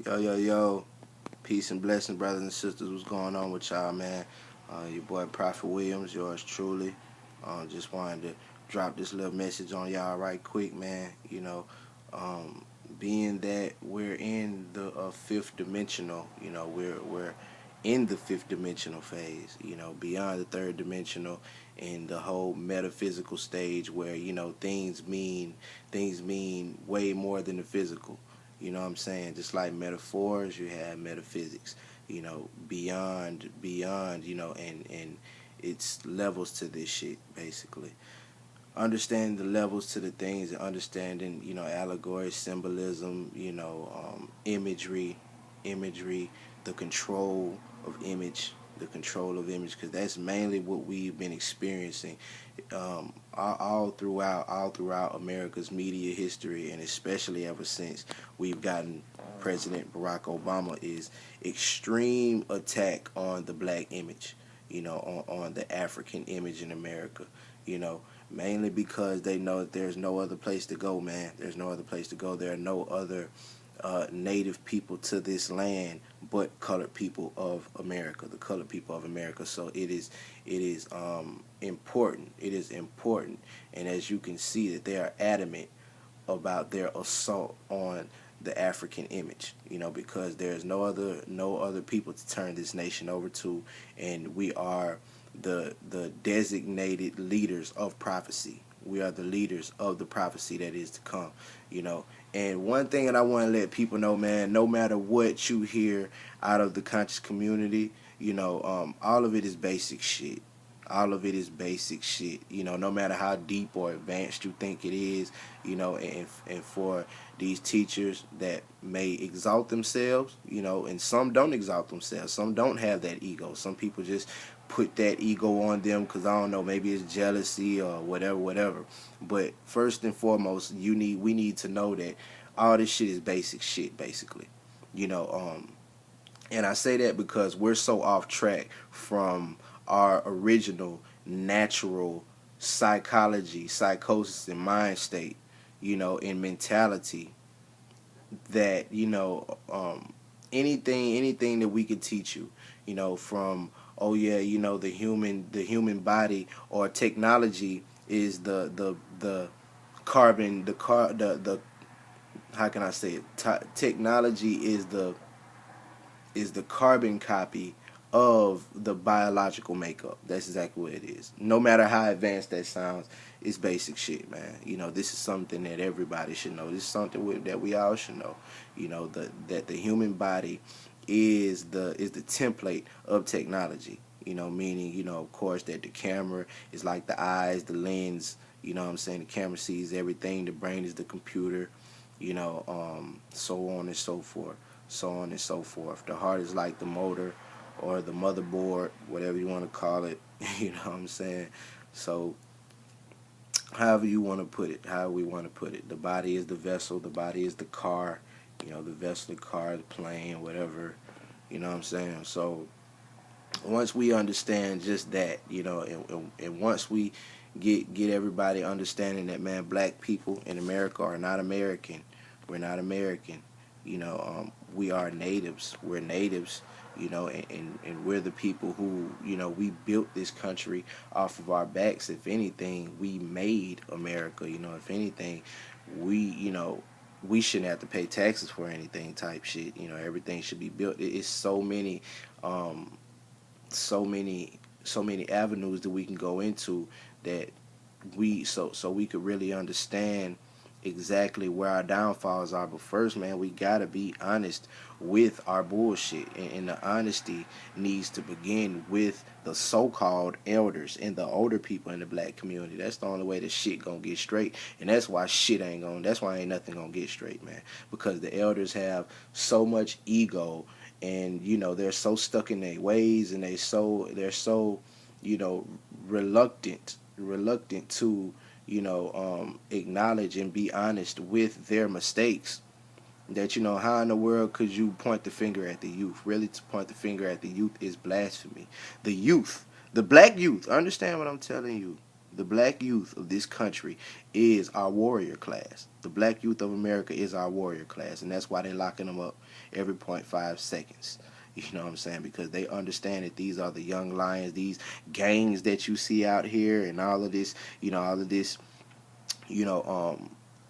Yo, yo, yo. Peace and blessing, brothers and sisters. What's going on with y'all, man? Your boy Prophet Williams, yours truly. Just wanted to drop this little message on y'all right quick, man. Um, being that we're in the fifth dimensional, we're in the fifth dimensional phase, beyond the third dimensional in the whole metaphysical stage where, things mean way more than the physical. You know what I'm saying? Just like metaphors, you have metaphysics. Beyond, and it's levels to this shit basically. Understanding the levels to the things and understanding, allegory, symbolism, imagery, the control of image, because that's mainly what we've been experiencing all throughout America's media history, and especially ever since we've gotten President Barack Obama, is extreme attack on the black image, on the African image in America, mainly because they know that there's no other place to go, man. There's no other place to go. There are no other native people to this land but colored people of America, the colored people of America. So it is important. It is important, and as you can see, that they are adamant about their assault on the African image, because there's no other people to turn this nation over to, and we are the designated leaders of prophecy. We are the leaders of the prophecy that is to come, you know. And one thing that I want to let people know, man, no matter what you hear out of the conscious community, all of it is basic shit. All of it is basic shit, no matter how deep or advanced you think it is, and for these teachers that may exalt themselves, and some don't exalt themselves. Some don't have that ego. Some people just put that ego on them because, I don't know, maybe it's jealousy or whatever. But first and foremost, we need to know that all this shit is basic shit, basically. You know, and I say that because we're so off track from our original natural psychology, psychosis, and mind state, and mentality, that anything that we could teach you, from, oh yeah, the human body or technology is the carbon the car the how can I say it? Technology is the carbon copy of the biological makeup. That's exactly what it is. No matter how advanced that sounds, it's basic shit, man. This is something that everybody should know. This is something that we all should know. That the human body is the template of technology. Meaning, of course, that the camera is like the eyes, the lens. You know what I'm saying? The camera sees everything. The brain is the computer. So on and so forth. So on and so forth. The heart is like the motor or the motherboard, whatever you want to call it. You know what I'm saying? So, however you want to put it, however we want to put it. The body is the vessel, the body is the car, the vessel, the car, the plane, whatever. You know what I'm saying? So, once we understand just that, and once we get everybody understanding that, man, black people in America are not American. We're not American. We are natives. We're natives. And we're the people who, we built this country off of our backs. If anything, we made America. If anything, we shouldn't have to pay taxes for anything type shit. Everything should be built. It's um, so many avenues that we can go into, that we could really understand exactly where our downfalls are. But first, man, we gotta be honest with our bullshit, and the honesty needs to begin with the so-called elders and the older people in the black community. That's the only way the shit gonna get straight, and that's why that's why ain't nothing gonna get straight, man, because the elders have so much ego, and they're so stuck in their ways, and they're so reluctant to acknowledge and be honest with their mistakes, that how in the world could you point the finger at the youth? Really, to point the finger at the youth is blasphemy. The youth, the black youth, understand what I'm telling you. The black youth of this country is our warrior class. The black youth of America is our warrior class, and that's why they're locking them up every .5 seconds. You know what I'm saying? Because they understand that these are the young lions, these gangs that you see out here, and all of this, you know,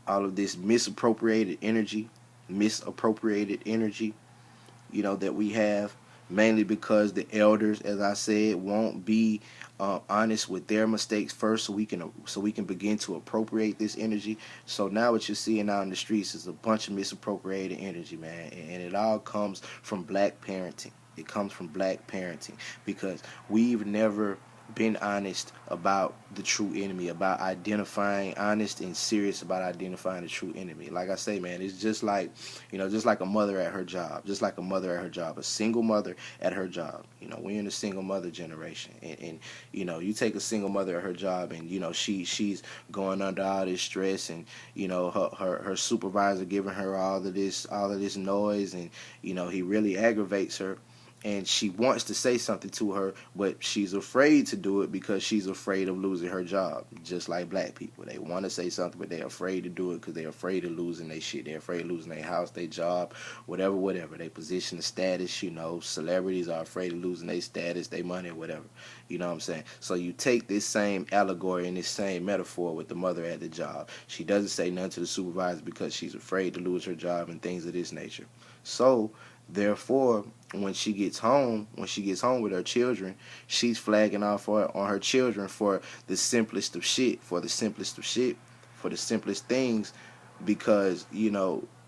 all of this misappropriated energy, that we have, mainly because the elders, as I said, won't be honest with their mistakes first, so we can begin to appropriate this energy. So now what you're seeing out in the streets is a bunch of misappropriated energy, man, and it all comes from black parenting. It comes from black parenting because we've never been honest about the true enemy, about identifying, honest and serious about identifying the true enemy. Like I say, man, it's just like a mother at her job, a single mother at her job. We're in the single mother generation, and you take a single mother at her job, and she's going under all this stress, and her supervisor giving her all of this noise, and he really aggravates her, and she wants to say something to her, but she's afraid to do it because she's afraid of losing her job. Just like black people, they want to say something, but they're afraid to do it because they're afraid of losing their shit. They're afraid of losing their house, their job, whatever. Their position, the status. Celebrities are afraid of losing their status, their money, whatever. You know what I'm saying? So you take this same allegory and this same metaphor with the mother at the job. She doesn't say nothing to the supervisor because she's afraid to lose her job and things of this nature. So therefore, when she gets home with her children, she's flagging off on her children for the simplest of shit, for the simplest things, because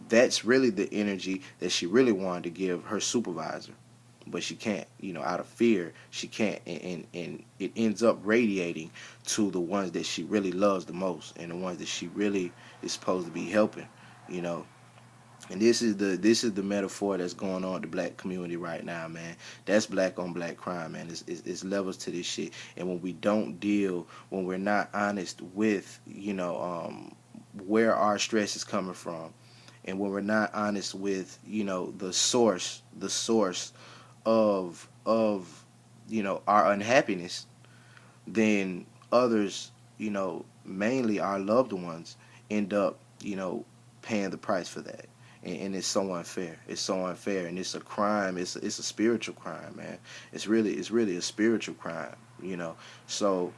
that's really the energy that she really wanted to give her supervisor, but she can't. Out of fear, she can't, and it ends up radiating to the ones that she really loves the most and the ones that she really is supposed to be helping. You know, And this is the metaphor that's going on in the black community right now, man. That's black on black crime, man. It's levels to this shit. And when we're not honest with, where our stress is coming from, and when we're not honest with, the source of our unhappiness, then others, mainly our loved ones, end up, paying the price for that. And it's so unfair. It's so unfair, and it's a crime. It's a spiritual crime, man. It's really a spiritual crime. So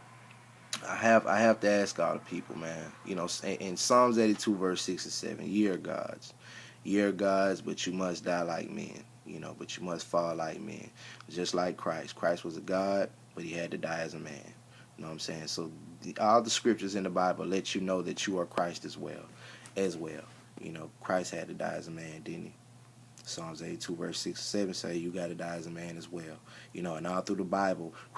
I have to ask all the people, man. In Psalms 82 verse 6 and 7, ye are gods, but you must die like men. But you must fall like men, just like Christ. Christ was a God, but he had to die as a man. You know what I'm saying? So all the scriptures in the Bible let you know that you are Christ as well. Christ had to die as a man, didn't he? Psalms 82 verse 6 and 7 say you got to die as a man as well. And all through the Bible, Christ